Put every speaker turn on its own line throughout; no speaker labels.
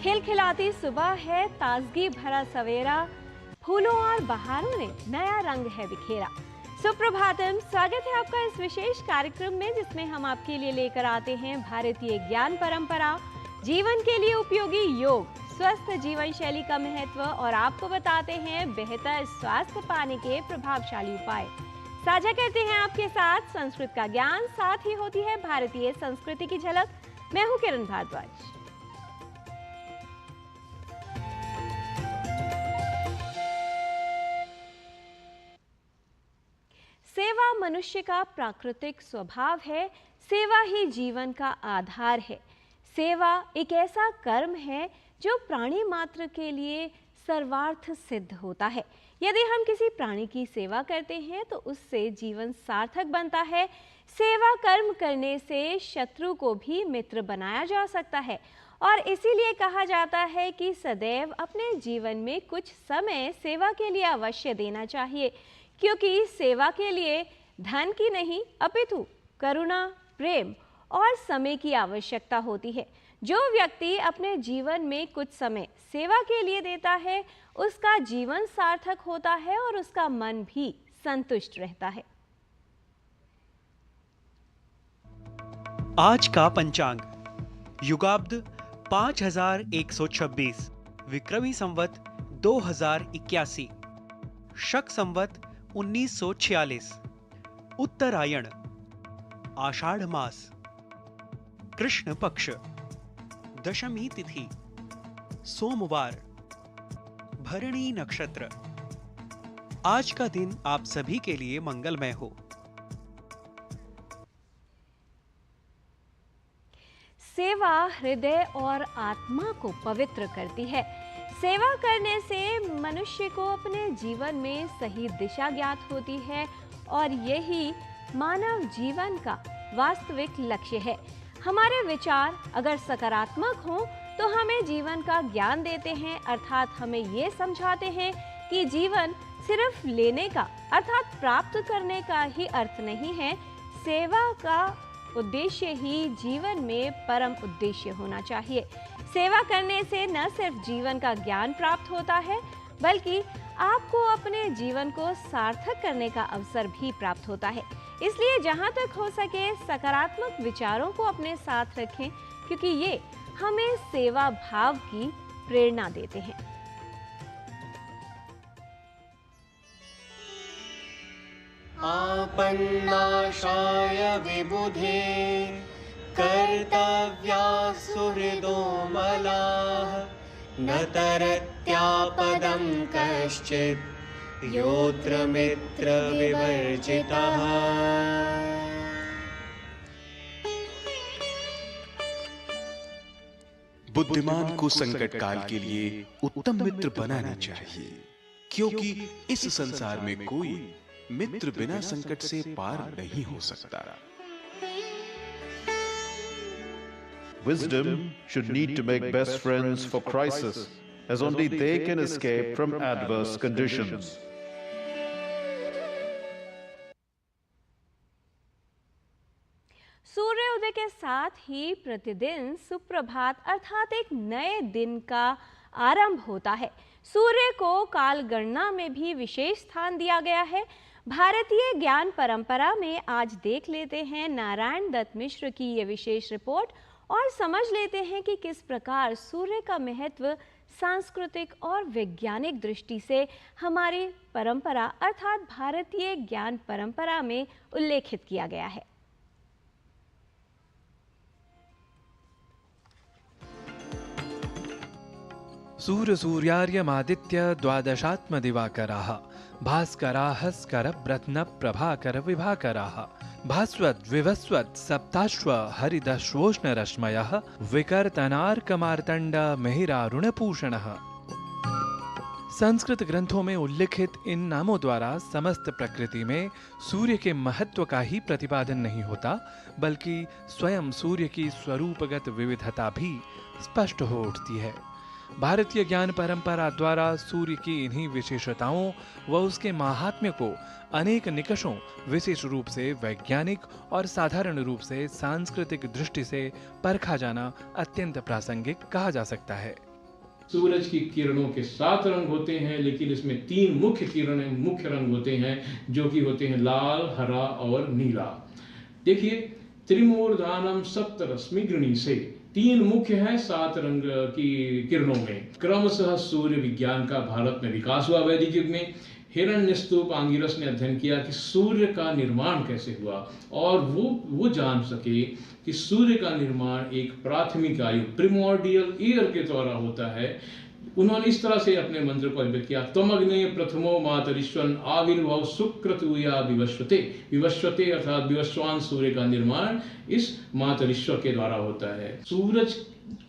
खिलखिलाती सुबह है, ताजगी भरा सवेरा, फूलों और बहारों ने नया रंग है बिखेरा। सुप्रभातम, स्वागत है आपका इस विशेष कार्यक्रम में जिसमें हम आपके लिए लेकर आते हैं भारतीय ज्ञान परंपरा, जीवन के लिए उपयोगी योग, स्वस्थ जीवन शैली का महत्व और आपको बताते हैं बेहतर स्वास्थ्य पाने के प्रभावशाली उपाय। साझा करते हैं आपके साथ संस्कृत का ज्ञान, साथ ही होती है भारतीय संस्कृति की झलक। मैं हूं किरण भारद्वाज। सेवा मनुष्य का प्राकृतिक स्वभाव है, सेवा ही जीवन का आधार है। सेवा एक ऐसा कर्म है जो प्राणी मात्र के लिए सर्वार्थ सिद्ध होता है। यदि हम किसी प्राणी की सेवा करते हैं तो उससे जीवन सार्थक बनता है। सेवा कर्म करने से शत्रु को भी मित्र बनाया जा सकता है और इसीलिए कहा जाता है कि सदैव अपने जीवन में कुछ समय सेवा के लिए अवश्य देना चाहिए, क्योंकि सेवा के लिए धन की नहीं अपितु करुणा, प्रेम और समय की आवश्यकता होती है। जो व्यक्ति अपने जीवन में कुछ समय सेवा के लिए देता है उसका जीवन सार्थक होता है और उसका मन भी संतुष्ट रहता है।
आज का पंचांग युगाब्द 5126, विक्रमी संवत 2081, शक संवत 1946, उत्तरायण, आषाढ़ मास, कृष्ण पक्ष, दशमी तिथि, सोमवार, भरणी नक्षत्र। आज का दिन आप सभी के लिए मंगलमय हो।
सेवा हृदय और आत्मा को पवित्र करती है। सेवा करने से मनुष्य को अपने जीवन में सही दिशा ज्ञात होती है और यही मानव जीवन का वास्तविक लक्ष्य है। हमारे विचार अगर सकारात्मक हों तो हमें जीवन का ज्ञान देते हैं, अर्थात हमें ये समझाते हैं कि जीवन सिर्फ लेने का अर्थात प्राप्त करने का ही अर्थ नहीं है। सेवा का उद्देश्य ही जीवन में परम उद्देश्य होना चाहिए। सेवा करने से न सिर्फ जीवन का ज्ञान प्राप्त होता है बल्कि आपको अपने जीवन को सार्थक करने का अवसर भी प्राप्त होता है। इसलिए जहां तक हो सके सकारात्मक विचारों को अपने साथ रखें, क्योंकि ये हमें सेवा भाव की प्रेरणा देते हैं।
आपन्नाशाय विबुधे कर्तव्या सुहृदो मलाः न तरत्यापदं कश्चित् योत्र मित्र विवर्जितः।
बुद्धिमान को संकट काल के लिए उत्तम मित्र बनाना चाहिए, क्योंकि इस संसार में कोई मित्र बिना संकट से पार नहीं हो सकता।
Wisdom should need to make best friends for crisis, as only they can escape from adverse conditions.
सूर्योदय के साथ ही प्रतिदिन सुप्रभात अर्थात एक नए दिन का आरंभ होता है। सूर्य को काल गणना में भी विशेष स्थान दिया गया है। भारतीय ज्ञान परंपरा में आज देख लेते हैं नारायण दत्त मिश्र की ये विशेष रिपोर्ट और समझ लेते हैं कि किस प्रकार सूर्य का महत्व सांस्कृतिक और वैज्ञानिक दृष्टि से हमारी परंपरा अर्थात भारतीय ज्ञान परंपरा में उल्लेखित किया गया है।
सूर्य सूर्यार्यमादित्य द्वादशात्म दिवाकराः भास्कराः स्करब्रत्न प्रभाकर विभाकराः भास्वत् विवस्वत् सप्ताश्व हरिदश्वोष्ण रश्मयः विकर्तनार्कमार्तण्ड महिरारुणपूषणः। संस्कृत ग्रंथों में उल्लिखित इन नामों द्वारा समस्त प्रकृति में सूर्य के महत्व का ही प्रतिपादन नहीं होता, बल्कि स्वयं सूर्य की स्वरूपगत विविधता भी स्पष्ट हो उठती है। भारतीय ज्ञान परंपरा द्वारा सूर्य की इन्हीं विशेषताओं व उसके महात्म्य को अनेक निकषों, विशेष रूप से वैज्ञानिक और साधारण रूप से सांस्कृतिक दृष्टि से परखा जाना अत्यंत प्रासंगिक कहा जा सकता है।
सूरज की किरणों के 7 रंग होते हैं, लेकिन इसमें 3 मुख्य रंग होते हैं, जो कि होते हैं लाल, हरा और नीला। देखिए, त्रिमूर्धानम सप्तरश्मि गृणी से 3 मुख्य हैं 7 रंग की किरणों में। क्रमशः सूर्य विज्ञान का भारत में विकास हुआ वैदिक युग में। हिरण्यस्तूप आंगिरस ने अध्ययन किया कि सूर्य का निर्माण कैसे हुआ, और वो जान सके कि सूर्य का निर्माण एक प्राथमिक आयु प्रिमोर्डियल ईयर के द्वारा होता है। उन्होंने इस तरह से अपने मंत्र को अभिव्यक्त किया, त्वमग्ने प्रथमो मातरिश्वन आविर्भाव सुक्रतुया विवस्वते। विवस्वते अर्थात विवस्वान सूर्य का निर्माण इस मातरिश्वर के द्वारा होता है। सूरज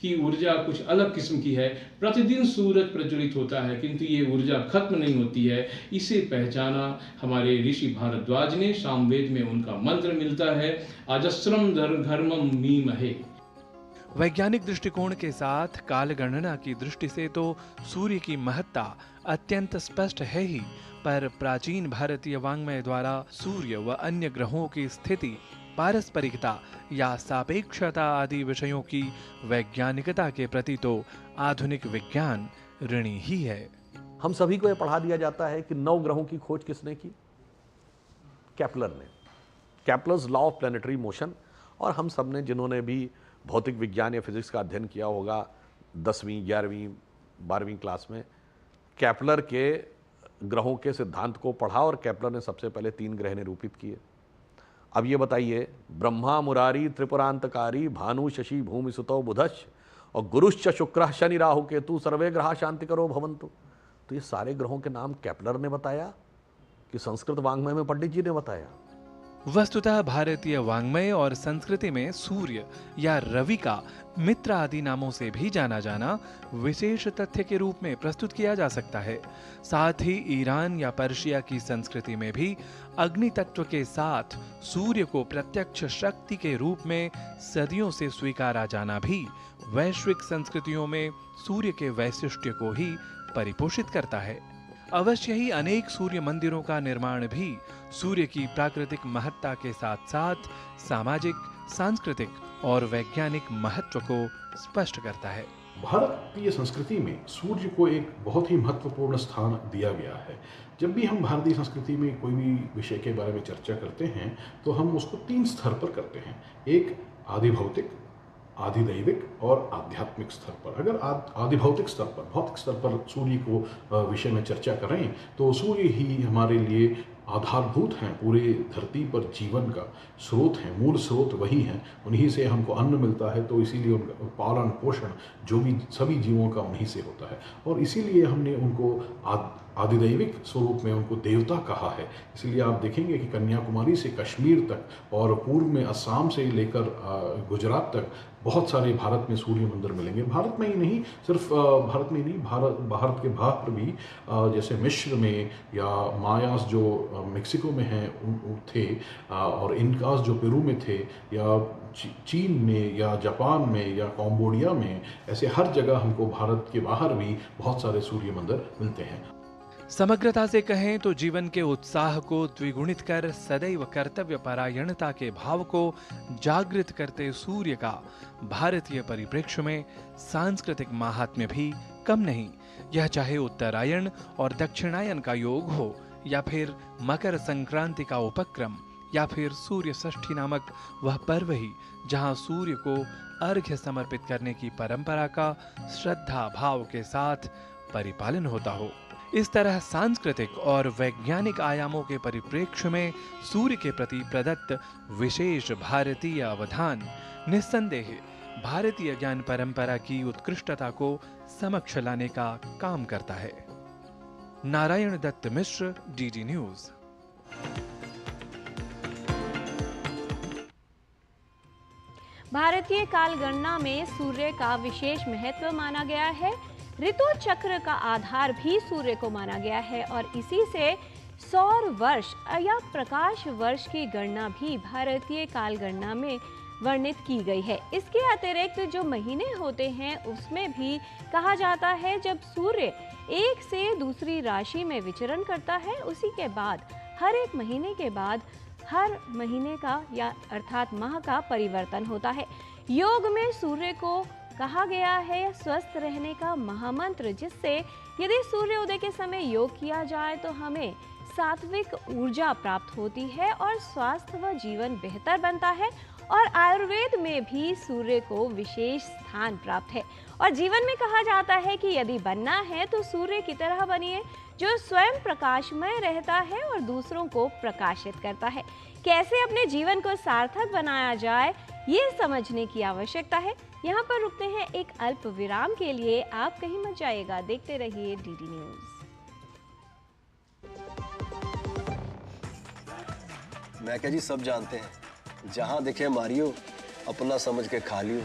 की ऊर्जा कुछ अलग किस्म की है। प्रतिदिन सूरज प्रज्वलित होता है, किंतु ये ऊर्जा खत्म नहीं होती है। इसे पहचाना हमारे ऋषि भारद्वाज ने। सामवेद में उनका मंत्र मिलता है, अजस्रम धर्मम मीमहे।
वैज्ञानिक दृष्टिकोण के साथ काल गणना की दृष्टि से तो सूर्य की महत्ता अत्यंत स्पष्ट है ही, पर प्राचीन भारतीय वाङ्मय द्वारा सूर्य व अन्य ग्रहों की स्थिति, पारस्परिकता या सापेक्षता आदि विषयों की वैज्ञानिकता के प्रति तो आधुनिक विज्ञान ऋणी ही है।
हम सभी को यह पढ़ा दिया जाता है कि 9 ग्रहों की खोज किसने की? केपलर ने। Kepler's law of planetary motion. और हम सब ने, जिन्होंने भी भौतिक विज्ञान या फिजिक्स का अध्ययन किया होगा 10वीं, 11वीं, 12वीं क्लास में, केपलर के ग्रहों के सिद्धांत को पढ़ा और केपलर ने सबसे पहले 3 ग्रह निरूपित किए। अब ये बताइए, ब्रह्मा मुरारी त्रिपुरांतकारी भानु शशि भूमि सुतो बुधश्च और गुरुश्च शुक्रः शनि राहु केतु सर्वे ग्रहा शांति करो भवन्तु। तो ये सारे ग्रहों के नाम केपलर ने बताया कि संस्कृत वाङ्मय में पंडित जी ने बताया?
वस्तुतः भारतीय वाङ्मय और संस्कृति में सूर्य या रवि का मित्र आदि नामों से भी जाना जाना विशेष तथ्य के रूप में प्रस्तुत किया जा सकता है। साथ ही ईरान या पर्शिया की संस्कृति में भी अग्नि तत्व के साथ सूर्य को प्रत्यक्ष शक्ति के रूप में सदियों से स्वीकारा जाना भी वैश्विक संस्कृतियों में सूर्य के वैशिष्ट्य को ही परिपोषित करता है। अवश्य ही अनेक सूर्य मंदिरों का निर्माण भी सूर्य की प्राकृतिक महत्ता के साथ साथ सामाजिक, सांस्कृतिक और वैज्ञानिक महत्व को स्पष्ट करता है।
भारतीय संस्कृति में सूर्य को एक बहुत ही महत्वपूर्ण स्थान दिया गया है। जब भी हम भारतीय संस्कृति में कोई भी विषय के बारे में चर्चा करते हैं तो हम उसको 3 स्तर पर करते हैं। एक आदि भौतिक, आधिदैविक और आध्यात्मिक स्तर पर। अगर आधिभौतिक स्तर पर, भौतिक स्तर पर सूर्य को विषय में चर्चा करें तो सूर्य ही हमारे लिए आधारभूत हैं। पूरे धरती पर जीवन का स्रोत है, मूल स्रोत वही हैं। उन्हीं से हमको अन्न मिलता है, तो इसीलिए उनका पालन पोषण जो भी सभी जीवों का उन्हीं से होता है। और इसीलिए हमने उनको आधिदैविक स्वरूप में उनको देवता कहा है। इसलिए आप देखेंगे कि कन्याकुमारी से कश्मीर तक और पूर्व में असम से लेकर गुजरात तक बहुत सारे भारत में सूर्य मंदिर मिलेंगे। भारत में ही नहीं, सिर्फ भारत में ही नहीं, भारत के बाहर भी, जैसे मिस्र में या मायास जो मेक्सिको में हैं थे, और इनकास जो पेरू में थे, या चीन में या जापान में या कम्बोडिया में, ऐसे हर जगह हमको भारत के बाहर भी बहुत सारे सूर्य मंदिर मिलते हैं।
समग्रता से कहें तो जीवन के उत्साह को द्विगुणित कर सदैव कर्तव्य परायणता के भाव को जागृत करते सूर्य का भारतीय परिप्रेक्ष्य में सांस्कृतिक महात्म्य भी कम नहीं। यह चाहे उत्तरायण और दक्षिणायन का योग हो, या फिर मकर संक्रांति का उपक्रम, या फिर सूर्य षष्ठी नामक वह पर्व ही जहां सूर्य को अर्घ्य समर्पित करने की परंपरा का श्रद्धा भाव के साथ परिपालन होता हो। इस तरह सांस्कृतिक और वैज्ञानिक आयामों के परिप्रेक्ष्य में सूर्य के प्रति प्रदत्त विशेष भारतीय अवधान निस्संदेह भारतीय ज्ञान परंपरा की उत्कृष्टता को समक्ष लाने का काम करता है। नारायण दत्त मिश्र, डीडी न्यूज।
भारतीय कालगणना में सूर्य का विशेष महत्व माना गया है। ऋतु चक्र का आधार भी सूर्य को माना गया है और इसी से सौर वर्ष या प्रकाश वर्ष की गणना भी भारतीय कालगणना में वर्णित की गई है। इसके अतिरिक्त जो महीने होते हैं उसमें भी कहा जाता है जब सूर्य एक से दूसरी राशि में विचरण करता है, उसी के बाद हर एक महीने के बाद हर महीने का या अर्थात माह का परिवर्तन होता है। योग में सूर्य को कहा गया है स्वस्थ रहने का महामंत्र, जिससे यदि सूर्योदय के समय योग किया जाए तो हमें सात्विक ऊर्जा प्राप्त होती है और स्वास्थ्य व जीवन बेहतर बनता है। और आयुर्वेद में भी सूर्य को विशेष स्थान प्राप्त है और जीवन में कहा जाता है कि यदि बनना है तो सूर्य की तरह बनिए, जो स्वयं प्रकाशमय रहता है और दूसरों को प्रकाशित करता है। कैसे अपने जीवन को सार्थक बनाया जाए, ये समझने की आवश्यकता है। यहाँ पर रुकते हैं एक अल्प विराम के लिए, आप कहीं मत जाइएगा, देखते रहिए डीडी न्यूज।
मैं क्या जी, सब जानते हैं, जहां दिखे मारियो, अपना समझ के खा लियो।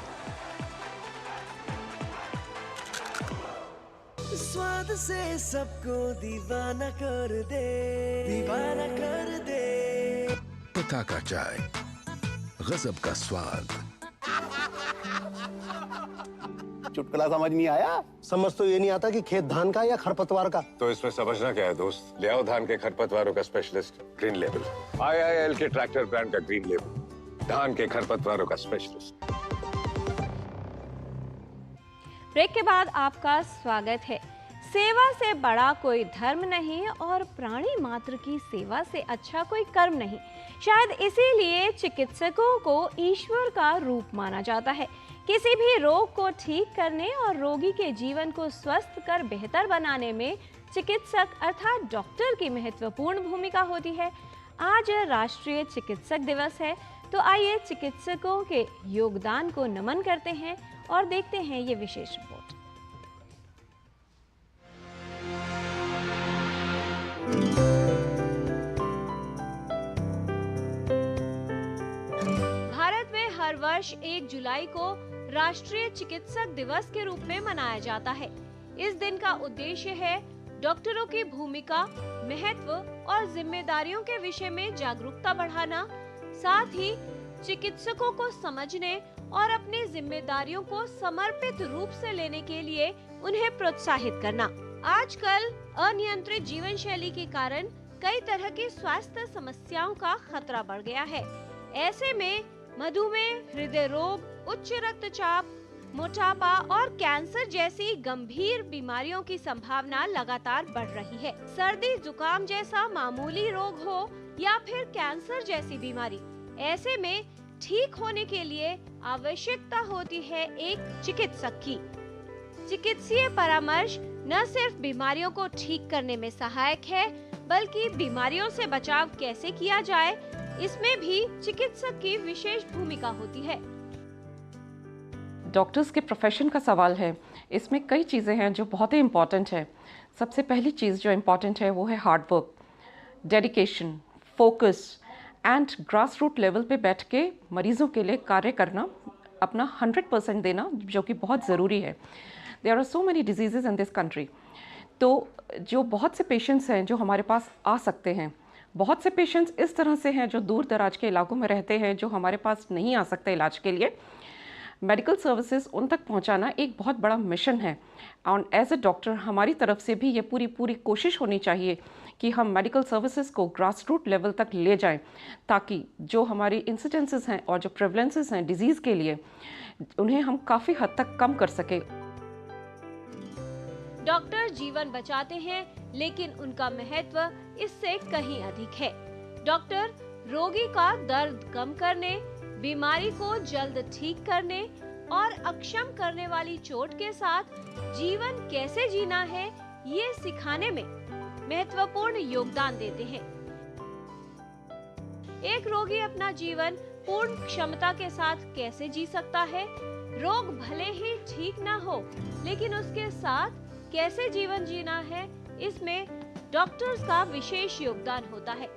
स्वाद से सबको दीवाना कर दे, दीवाना कर दे।
पता का चाय, गजब का स्वाद।
चुटकुला समझ नहीं आया? समझ तो ये नहीं आता कि खेत धान का या खरपतवार का।
तो इसमें समझना क्या है दोस्त? ले आओ धान के खरपतवारों का स्पेशलिस्ट ग्रीन लेबल, IIL के ट्रैक्टर ब्रांड का ग्रीन लेबल, धान के खरपतवारों का स्पेशलिस्ट।
ब्रेक के बाद आपका स्वागत है। सेवा से बड़ा कोई धर्म नहीं और प्राणी मात्र की सेवा से अच्छा कोई कर्म नहीं। शायद इसीलिए चिकित्सकों को ईश्वर का रूप माना जाता है। किसी भी रोग को ठीक करने और रोगी के जीवन को स्वस्थ कर बेहतर बनाने में चिकित्सक अर्थात डॉक्टर की महत्वपूर्ण भूमिका होती है। आज राष्ट्रीय चिकित्सक दिवस है, तो आइए चिकित्सकों के योगदान को नमन करते हैं और देखते हैं ये विशेष रिपोर्ट। भारत में हर वर्ष 1 जुलाई को राष्ट्रीय चिकित्सक दिवस के रूप में मनाया जाता है। इस दिन का उद्देश्य है डॉक्टरों की भूमिका, महत्व और जिम्मेदारियों के विषय में जागरूकता बढ़ाना, साथ ही चिकित्सकों को समझने और अपनी जिम्मेदारियों को समर्पित रूप से लेने के लिए उन्हें प्रोत्साहित करना। आजकल अनियंत्रित जीवन शैली के कारण कई तरह की स्वास्थ्य समस्याओं का खतरा बढ़ गया है। ऐसे में मधुमेह, हृदय रोग, उच्च रक्तचाप, मोटापा और कैंसर जैसी गंभीर बीमारियों की संभावना लगातार बढ़ रही है। सर्दी जुकाम जैसा मामूली रोग हो या फिर कैंसर जैसी बीमारी, ऐसे में ठीक होने के लिए आवश्यकता होती है एक चिकित्सक की। चिकित्सीय परामर्श न सिर्फ बीमारियों को ठीक करने में सहायक है, बल्कि बीमारियों से बचाव कैसे किया जाए, इसमें भी चिकित्सक की विशेष भूमिका होती है।
डॉक्टर्स के प्रोफेशन का सवाल है, इसमें कई चीज़ें हैं जो बहुत ही इम्पॉर्टेंट है। सबसे पहली चीज़ जो इम्पॉर्टेंट है वो है hard work, dedication, focus and grass root level पे बैठ के मरीजों के लिए कार्य करना, अपना 100% देना, जो कि बहुत ज़रूरी है। There are so many diseases in this country. तो जो बहुत से पेशेंट्स हैं जो हमारे पास आ सकते हैं, बहुत से पेशेंट्स इस तरह से हैं जो दूर दराज के इलाकों में रहते हैं, जो हमारे पास नहीं आ सकते इलाज के लिए। मेडिकल सर्विसेज उन तक पहुंचाना एक बहुत बड़ा मिशन है और एज ए डॉक्टर हमारी तरफ से भी ये पूरी कोशिश होनी चाहिए कि हम मेडिकल सर्विसेज को ग्रास रूट लेवल तक ले जाएं, ताकि जो हमारी इंसिडेंसेस हैं और जो प्रेवलेंसेस हैं डिजीज़ के लिए, उन्हें हम काफ़ी हद तक कम कर सके।
डॉक्टर जीवन बचाते हैं, लेकिन उनका महत्व इससे कहीं अधिक है। डॉक्टर रोगी का दर्द कम करने, बीमारी को जल्द ठीक करने और अक्षम करने वाली चोट के साथ जीवन कैसे जीना है, ये सिखाने में महत्वपूर्ण योगदान देते हैं। एक रोगी अपना जीवन पूर्ण क्षमता के साथ कैसे जी सकता है? रोग भले ही ठीक ना हो, लेकिन उसके साथ कैसे जीवन जीना है, इसमें डॉक्टर्स का विशेष योगदान होता है।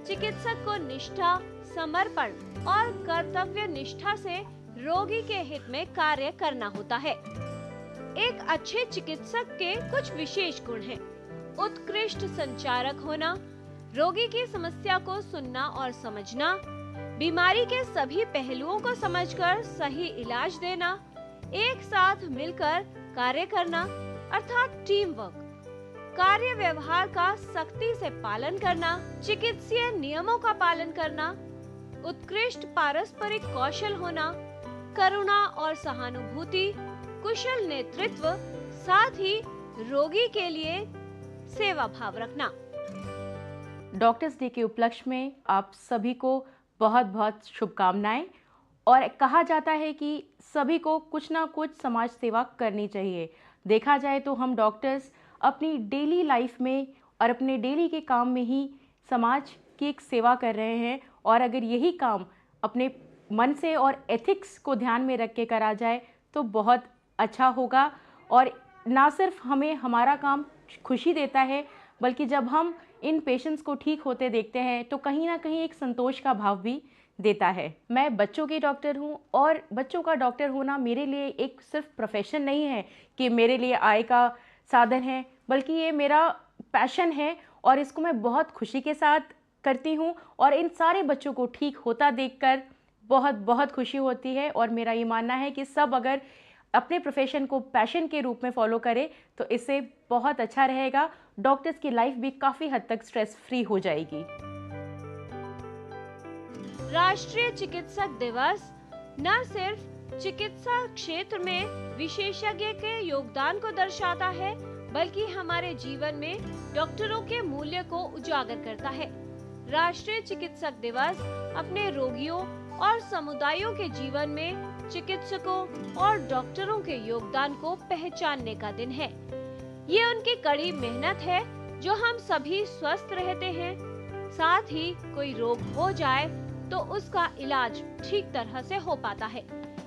चिकित्सक को निष्ठा, समर्पण और कर्तव्य निष्ठा से रोगी के हित में कार्य करना होता है। एक अच्छे चिकित्सक के कुछ विशेष गुण हैं। उत्कृष्ट संचारक होना, रोगी की समस्या को सुनना और समझना, बीमारी के सभी पहलुओं को समझकर सही इलाज देना, एक साथ मिलकर कार्य करना अर्थात टीम वर्क, कार्य व्यवहार का सख्ती से पालन करना, चिकित्सीय नियमों का पालन करना, उत्कृष्ट पारस्परिक कौशल होना, करुणा और सहानुभूति, कुशल नेतृत्व, साथ ही रोगी के लिए सेवा भाव रखना।
डॉक्टर्स डे के उपलक्ष्य में आप सभी को बहुत बहुत शुभकामनाएं। और कहा जाता है कि सभी को कुछ ना कुछ समाज सेवा करनी चाहिए। देखा जाए तो हम डॉक्टर्स अपनी डेली लाइफ में और अपने डेली के काम में ही समाज की एक सेवा कर रहे हैं, और अगर यही काम अपने मन से और एथिक्स को ध्यान में रख के करा जाए तो बहुत अच्छा होगा। और ना सिर्फ हमें हमारा काम खुशी देता है, बल्कि जब हम इन पेशेंट्स को ठीक होते देखते हैं तो कहीं ना कहीं एक संतोष का भाव भी देता है। मैं बच्चों की डॉक्टर हूँ, और बच्चों का डॉक्टर होना मेरे लिए एक सिर्फ प्रोफेशन नहीं है कि मेरे लिए आय का साधन है, बल्कि ये मेरा पैशन है और इसको मैं बहुत खुशी के साथ करती हूँ। और इन सारे बच्चों को ठीक होता देखकर बहुत बहुत खुशी होती है। और मेरा ये मानना है कि सब अगर अपने प्रोफेशन को पैशन के रूप में फॉलो करें तो इससे बहुत अच्छा रहेगा। डॉक्टर्स की लाइफ भी काफ़ी हद तक स्ट्रेस फ्री हो जाएगी।
राष्ट्रीय चिकित्सक दिवस न सिर्फ चिकित्सा क्षेत्र में विशेषज्ञ के योगदान को दर्शाता है, बल्कि हमारे जीवन में डॉक्टरों के मूल्य को उजागर करता है। राष्ट्रीय चिकित्सक दिवस अपने रोगियों और समुदायों के जीवन में चिकित्सकों और डॉक्टरों के योगदान को पहचानने का दिन है। ये उनकी कड़ी मेहनत है जो हम सभी स्वस्थ रहते हैं। साथ ही कोई रोग हो जाए तो उसका इलाज ठीक तरह से हो पाता है।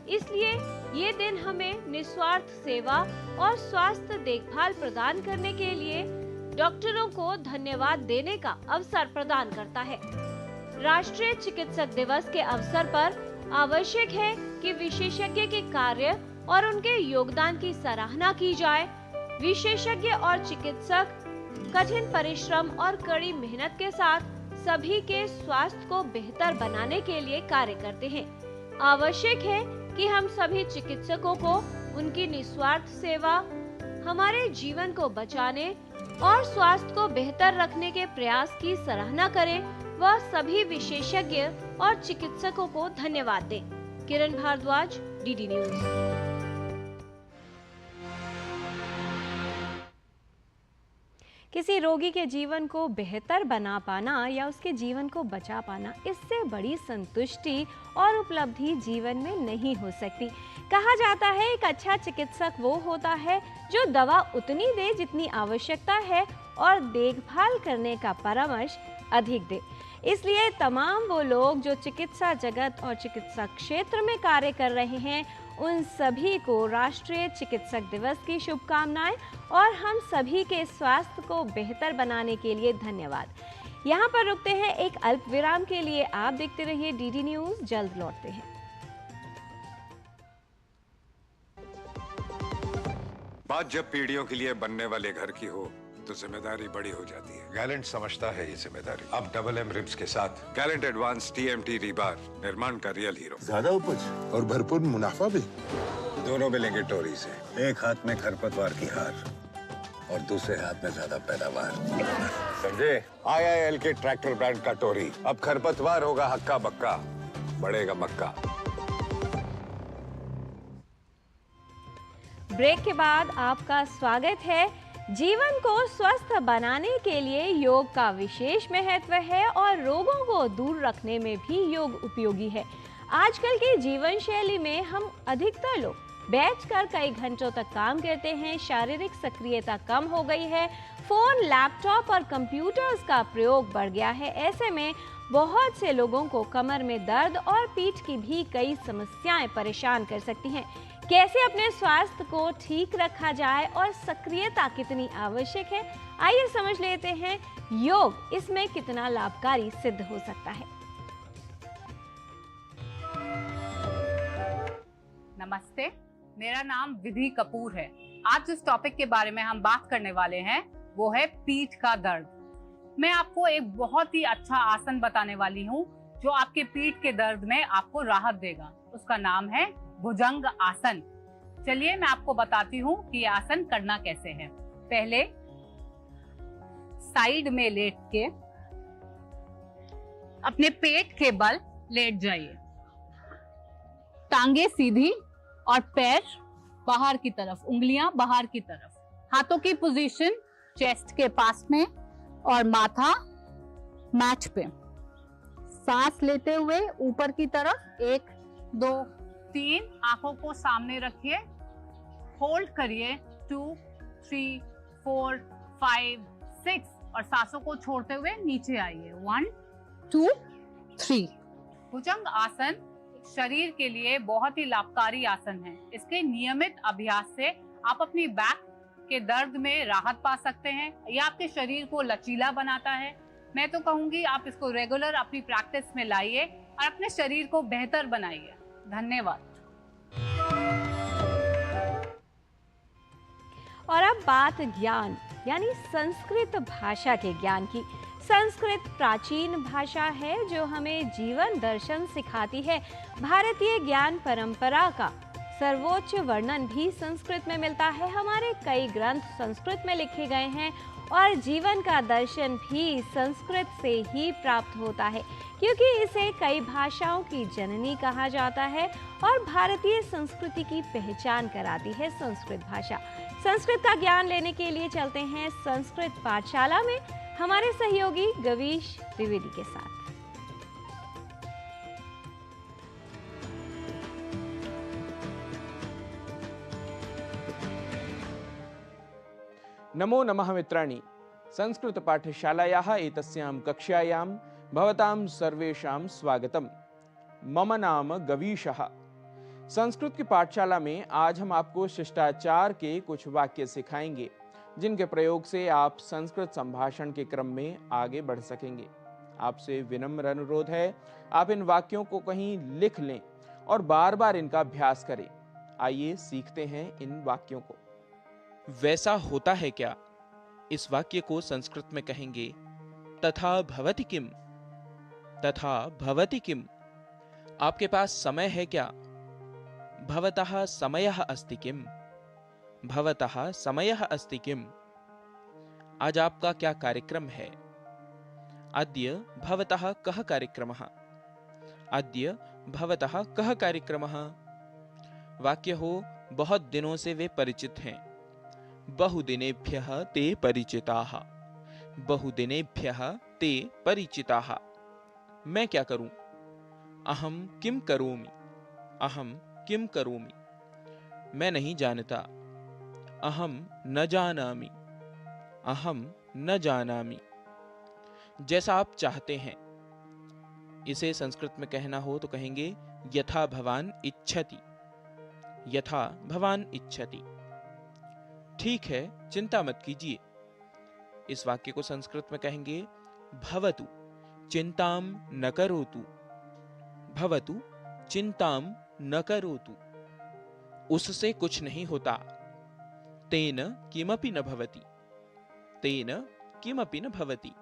इसलिए ये दिन हमें निस्वार्थ सेवा और स्वास्थ्य देखभाल प्रदान करने के लिए डॉक्टरों को धन्यवाद देने का अवसर प्रदान करता है। राष्ट्रीय चिकित्सक दिवस के अवसर पर आवश्यक है कि विशेषज्ञ के कार्य और उनके योगदान की सराहना की जाए। विशेषज्ञ और चिकित्सक कठिन परिश्रम और कड़ी मेहनत के साथ सभी के स्वास्थ्य को बेहतर बनाने के लिए कार्य करते हैं। आवश्यक है कि हम सभी चिकित्सकों को उनकी निस्वार्थ सेवा, हमारे जीवन को बचाने और स्वास्थ्य को बेहतर रखने के प्रयास की सराहना करें व सभी विशेषज्ञ और चिकित्सकों को धन्यवाद दें। किरण भारद्वाज, डीडी न्यूज। किसी रोगी के जीवन को बेहतर बना पाना या उसके जीवन को बचा पाना, इससे बड़ी संतुष्टि और उपलब्धि जीवन में नहीं हो सकती। कहा जाता है एक अच्छा चिकित्सक वो होता है जो दवा उतनी दे जितनी आवश्यकता है और देखभाल करने का परामर्श अधिक दे। इसलिए तमाम वो लोग जो चिकित्सा जगत और चिकित्सा क्षेत्र में कार्य कर रहे हैं, उन सभी को राष्ट्रीय चिकित्सक दिवस की शुभकामनाएं और हम सभी के स्वास्थ्य को बेहतर बनाने के लिए धन्यवाद। यहाँ पर रुकते हैं एक अल्प विराम के लिए। आप देखते रहिए डीडी न्यूज, जल्द लौटते हैं।
बात जब पीढ़ियों के लिए बनने वाले घर की हो तो जिम्मेदारी बड़ी हो जाती है। गैलेंट समझता है ये जिम्मेदारी। अब डबल एम रिब्स के साथ गैलेंट एडवांस टीएमटी रीबार निर्माण का रियल हीरो।
ज्यादा उपज और भरपूर मुनाफा भी।
दोनों मिलेंगे टोरी से। एक हाथ में खरपतवार की हार और दूसरे हाथ में ज्यादा पैदावार। समझे? IIL के ट्रैक्टर ब्रांड का टोरी। अब खरपतवार होगा हक्का बक्का, बढ़ेगा मक्का।
ब्रेक के बाद आपका स्वागत है। जीवन को स्वस्थ बनाने के लिए योग का विशेष महत्व है और रोगों को दूर रखने में भी योग उपयोगी है। आजकल की जीवन शैली में हम अधिकतर लोग बैठकर कई घंटों तक काम करते हैं। शारीरिक सक्रियता कम हो गई है। फोन, लैपटॉप और कंप्यूटर्स का प्रयोग बढ़ गया है। ऐसे में बहुत से लोगों को कमर में दर्द और पीठ की भी कई समस्याएं परेशान कर सकती हैं। कैसे अपने स्वास्थ्य को ठीक रखा जाए और सक्रियता कितनी आवश्यक है, आइए समझ लेते हैं योग इसमें कितना लाभकारी सिद्ध हो सकता है।
नमस्ते, मेरा नाम विधि कपूर है। आज जिस टॉपिक के बारे में हम बात करने वाले हैं वो है पीठ का दर्द। मैं आपको एक बहुत ही अच्छा आसन बताने वाली हूँ जो आपके पीठ के दर्द में आपको राहत देगा। उसका नाम है भुजंग आसन। चलिए मैं आपको बताती हूँ कि ये आसन करना कैसे है। पहले साइड में लेट के अपने पेट के बल लेट जाइए। टांगे सीधी और पैर बाहर की तरफ, उंगलियां बाहर की तरफ, हाथों की पोजीशन चेस्ट के पास में और माथा मैट पे। सांस लेते हुए ऊपर की तरफ 1 2 3, आंखों को सामने रखिए, होल्ड करिए 2 3 4 5 6 और सांसों को छोड़ते हुए नीचे आइए 1 2 3। भुजंग आसन शरीर के लिए बहुत ही लाभकारी आसन है। इसके नियमित अभ्यास से आप अपनी बैक के दर्द में राहत पा सकते हैं। यह आपके शरीर को लचीला बनाता है। मैं तो कहूंगी आप इसको रेगुलर अपनी प्रैक्टिस में लाइए और अपने शरीर को बेहतर बनाइए। धन्यवाद।
और अब बात ज्ञान यानी संस्कृत भाषा के ज्ञान की। संस्कृत प्राचीन भाषा है जो हमें जीवन दर्शन सिखाती है। भारतीय ज्ञान परंपरा का सर्वोच्च वर्णन भी संस्कृत में मिलता है। हमारे कई ग्रंथ संस्कृत में लिखे गए हैं और जीवन का दर्शन भी संस्कृत से ही प्राप्त होता है, क्योंकि इसे कई भाषाओं की जननी कहा जाता है और भारतीय संस्कृति की पहचान कराती है संस्कृत भाषा। संस्कृत का ज्ञान लेने के लिए चलते हैं संस्कृत पाठशाला में हमारे सहयोगी गवीश द्विवेदी के साथ।
नमो नमः मित्राणि। संस्कृत पाठशालायाः एतस्यां कक्षायां भवतां सर्वेषां स्वागतम्। मम नाम गवीशः। संस्कृत की पाठशाला में आज हम आपको शिष्टाचार के कुछ वाक्य सिखाएंगे, जिनके प्रयोग से आप संस्कृत संभाषण के क्रम में आगे बढ़ सकेंगे। आपसे विनम्र अनुरोध है, आप इन वाक्यों को कहीं लिख लें और बार बार इनका अभ्यास करें। आइए सीखते हैं इन वाक्यों को।
वैसा होता है क्या? इस वाक्य को संस्कृत में कहेंगे तथा भवति किम। तथा भवति किम। आपके पास समय है क्या? भवतः समयः अस्ति किम। भवतः समयः अस्ति किम। आज आपका क्या कार्यक्रम है? अद्य भवतः कः कार्यक्रमः। अद्य भवतः कः कार्यक्रमः। वाक्य हो बहुत दिनों से वे परिचित हैं। बहुदिनेभ्यः ते परिचिताः। बहुदिनेभ्यः ते परिचिताः। मैं क्या करूं? अहम किम करोमि। अहम किम करोमि। मैं नहीं जानता। अहम न जानामि। अहम न जानामि। जैसा आप चाहते हैं। इसे संस्कृत में कहना हो तो कहेंगे यथा भवान इच्छति। यथा भवान इच्छति। ठीक है, चिंता मत कीजिए। इस वाक्य को संस्कृत में कहेंगे भवतु चिंताम न करोतु। भवतु चिंताम न करोतु। उससे कुछ नहीं होता। तेन किमपि न भवति। तेन किमपि न भवति।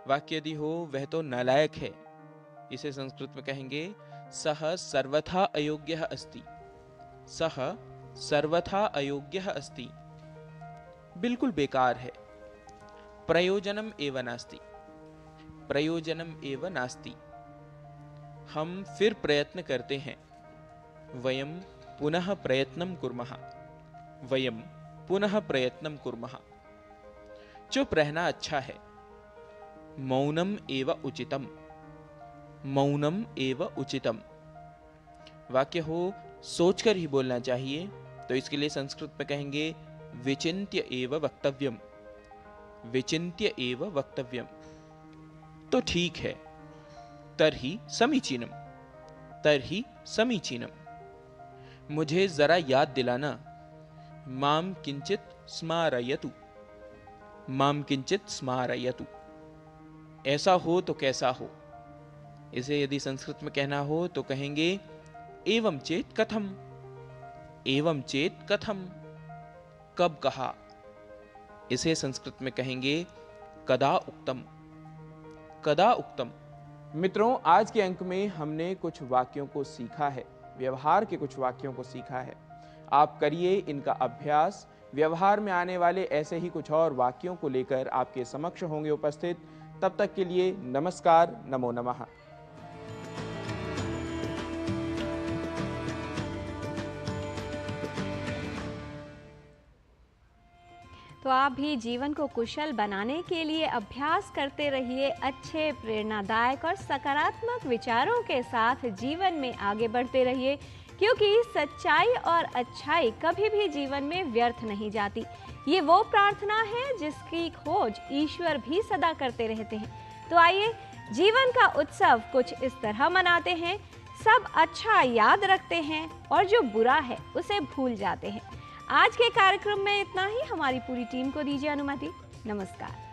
वाक्य यदि हो वह तो नालायक है। इसे संस्कृत में कहेंगे सह सर्वथा अयोग्यः अस्ति। सह सर्वथा अयोग्यः अस्ति। बिल्कुल बेकार है। प्रयोजनम एव नास्ति। प्रयोजनम एव नास्ति। हम फिर प्रयत्न करते हैं। वयम पुनः प्रयत्नं कुर्मः। वयम पुनः प्रयत्नं कुर्मः। चुप रहना अच्छा है। मौनम एव उचितम। मौनम एव उचितम। वाक्य हो सोचकर ही बोलना चाहिए, तो इसके लिए संस्कृत में कहेंगे विचिन्त्य एव वक्तव्यम। विचिन्त्य एव वक्तव्यम। तो ठीक है। तर्हि समीचीनम। तर्हि समीचीनम। मुझे जरा याद दिलाना। माम किंचित स्मारयतु। माम किंचित स्मारयतु। ऐसा हो तो कैसा हो। इसे यदि संस्कृत में कहना हो तो कहेंगे एवं चेत कथम। एवं चेत कथम। कब कहा। इसे संस्कृत में कहेंगे कदा उक्तम। कदा उक्तम।
मित्रों, आज के अंक में हमने कुछ वाक्यों को सीखा है, व्यवहार के कुछ वाक्यों को सीखा है। आप करिए इनका अभ्यास। व्यवहार में आने वाले ऐसे ही कुछ और वाक्यों को लेकर आपके समक्ष होंगे उपस्थित। तब तक के लिए नमस्कार। नमो नमः।
तो आप भी जीवन को कुशल बनाने के लिए अभ्यास करते रहिए। अच्छे, प्रेरणादायक और सकारात्मक विचारों के साथ जीवन में आगे बढ़ते रहिए, क्योंकि सच्चाई और अच्छाई कभी भी जीवन में व्यर्थ नहीं जाती। ये वो प्रार्थना है जिसकी खोज ईश्वर भी सदा करते रहते हैं। तो आइए जीवन का उत्सव कुछ इस तरह मनाते हैं, सब अच्छा याद रखते हैं और जो बुरा है उसे भूल जाते हैं। आज के कार्यक्रम में इतना ही। हमारी पूरी टीम को दीजिए अनुमति। नमस्कार।